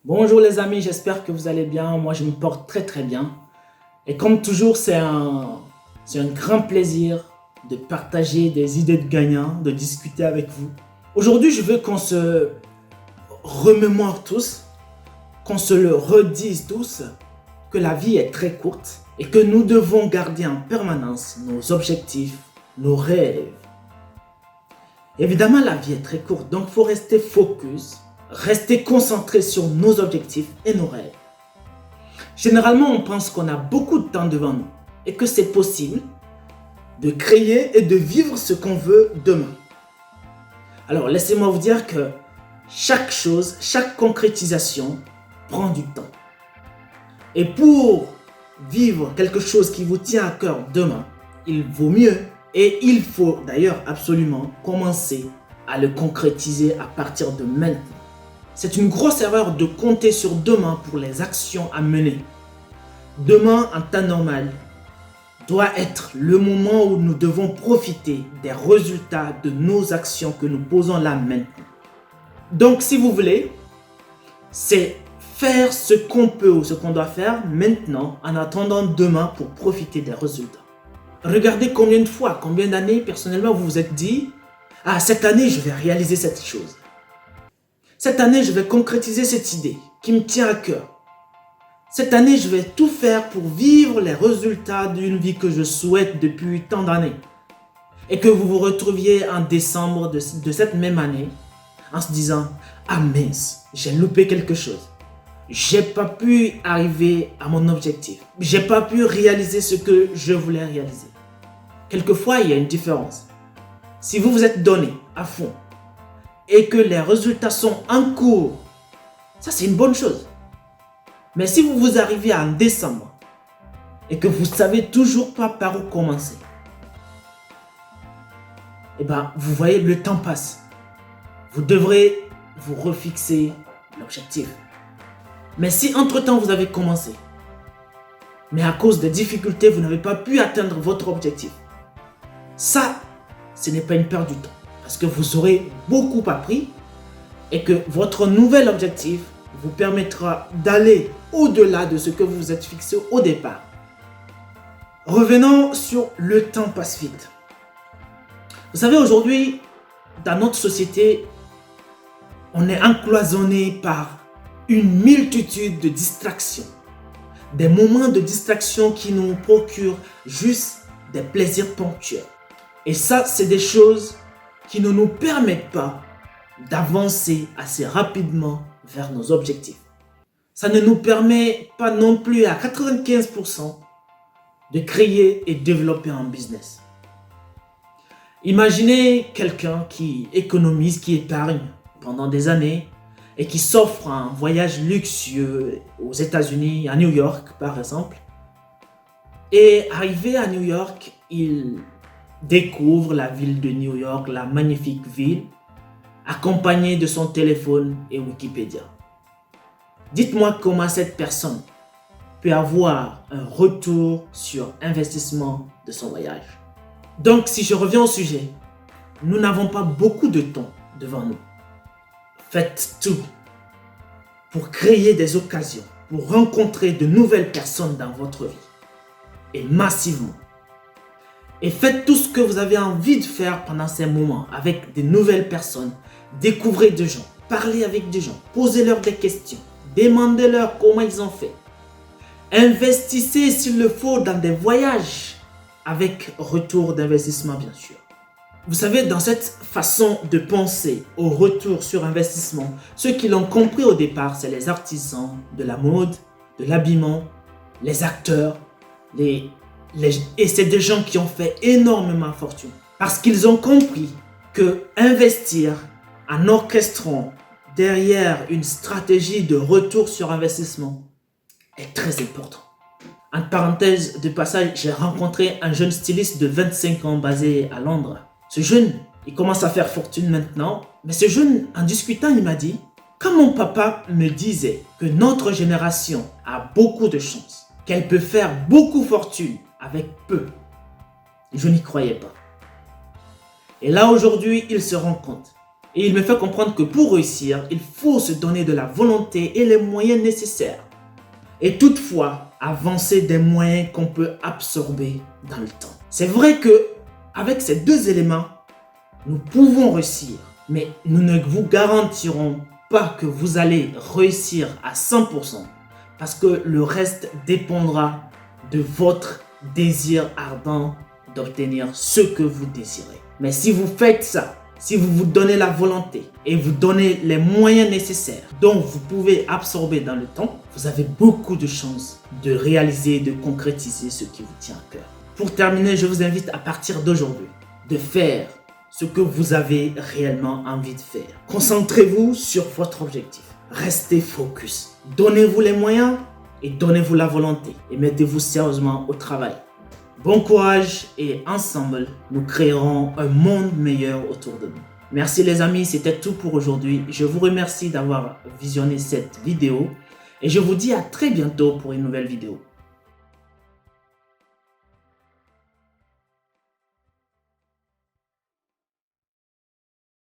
Bonjour les amis, j'espère que vous allez bien. Moi, je me porte très bien. Et comme toujours, c'est un grand plaisir de partager des idées de gagnants, de discuter avec vous. Aujourd'hui, je veux qu'on se remémore tous, qu'on se le redise tous, que la vie est très courte et que nous devons garder en permanence nos objectifs, nos rêves. Évidemment, la vie est très courte, donc il faut rester focus, rester concentré sur nos objectifs et nos rêves. Généralement, on pense qu'on a beaucoup de temps devant nous et que c'est possible de créer et de vivre ce qu'on veut demain. Alors, laissez-moi vous dire que chaque chose, chaque concrétisation prend du temps. Et pour vivre quelque chose qui vous tient à cœur demain, il vaut mieux et il faut d'ailleurs absolument commencer à le concrétiser à partir de maintenant. C'est une grosse erreur de compter sur demain pour les actions à mener. Demain, en temps normal, doit être le moment où nous devons profiter des résultats de nos actions que nous posons là maintenant. Donc, si vous voulez, c'est faire ce qu'on peut ou ce qu'on doit faire maintenant en attendant demain pour profiter des résultats. Regardez combien de fois, combien d'années personnellement vous vous êtes dit « Ah, cette année, je vais réaliser cette chose. Cette année, je vais concrétiser cette idée qui me tient à cœur. Cette année, je vais tout faire pour vivre les résultats d'une vie que je souhaite depuis tant d'années. » Et que vous vous retrouviez en décembre de cette même année en se disant « Ah mince, j'ai loupé quelque chose. J'ai pas pu arriver à mon objectif. J'ai pas pu réaliser ce que je voulais réaliser. » Quelquefois, il y a une différence. Si vous vous êtes donné à fond et que les résultats sont en cours, ça c'est une bonne chose. Mais si vous arrivez en décembre et que vous ne savez toujours pas par où commencer, eh bien, vous voyez, le temps passe. Vous devrez vous refixer l'objectif. Mais si entre-temps vous avez commencé, mais à cause des difficultés, vous n'avez pas pu atteindre votre objectif, ça, ce n'est pas une perte du temps. Parce que vous aurez beaucoup appris et que votre nouvel objectif vous permettra d'aller au-delà de ce que vous vous êtes fixé au départ. Revenons sur le temps passe vite. Vous savez, aujourd'hui, dans notre société, on est encloisonné par une multitude de distractions. Des moments de distraction qui nous procurent juste des plaisirs ponctuels. Et ça, c'est des choses qui ne nous permettent pas d'avancer assez rapidement vers nos objectifs. Ça ne nous permet pas non plus à 95% de créer et développer un business. Imaginez quelqu'un qui économise, qui épargne pendant des années et qui s'offre un voyage luxueux aux États-Unis, à New York par exemple. Et arrivé à New York, il découvre la ville de New York, la magnifique ville, accompagné de son téléphone et Wikipédia. Dites-moi comment cette personne peut avoir un retour sur investissement de son voyage. Donc, si je reviens au sujet, nous n'avons pas beaucoup de temps devant nous. Faites tout pour créer des occasions, pour rencontrer de nouvelles personnes dans votre vie. Et massivement. Et faites tout ce que vous avez envie de faire pendant ces moments avec de nouvelles personnes. Découvrez des gens, parlez avec des gens, posez-leur des questions, demandez-leur comment ils ont fait. Investissez s'il le faut dans des voyages avec retour d'investissement bien sûr. Vous savez, dans cette façon de penser au retour sur investissement, ceux qui l'ont compris au départ, c'est les artisans de la mode, de l'habillement, les acteurs, et c'est des gens qui ont fait énormément fortune. Parce qu'ils ont compris que investir en orchestrant derrière une stratégie de retour sur investissement est très important. En parenthèse de passage, j'ai rencontré un jeune styliste de 25 ans basé à Londres. Ce jeune, il commence à faire fortune maintenant. Mais ce jeune, en discutant, il m'a dit « Quand mon papa me disait que notre génération a beaucoup de chance, qu'elle peut faire beaucoup fortune avec peu, je n'y croyais pas. » Et là, aujourd'hui, il se rend compte. Et il me fait comprendre que pour réussir, il faut se donner de la volonté et les moyens nécessaires. Et toutefois, avancer des moyens qu'on peut absorber dans le temps. C'est vrai que avec ces deux éléments, nous pouvons réussir, mais nous ne vous garantirons pas que vous allez réussir à 100% parce que le reste dépendra de votre désir ardent d'obtenir ce que vous désirez. Mais si vous faites ça, si vous vous donnez la volonté et vous donnez les moyens nécessaires dont vous pouvez absorber dans le temps, vous avez beaucoup de chances de réaliser et de concrétiser ce qui vous tient à cœur. Pour terminer, je vous invite à partir d'aujourd'hui de faire ce que vous avez réellement envie de faire. Concentrez-vous sur votre objectif. Restez focus. Donnez-vous les moyens et donnez-vous la volonté. Et mettez-vous sérieusement au travail. Bon courage et ensemble, nous créerons un monde meilleur autour de nous. Merci les amis, c'était tout pour aujourd'hui. Je vous remercie d'avoir visionné cette vidéo et je vous dis à très bientôt pour une nouvelle vidéo.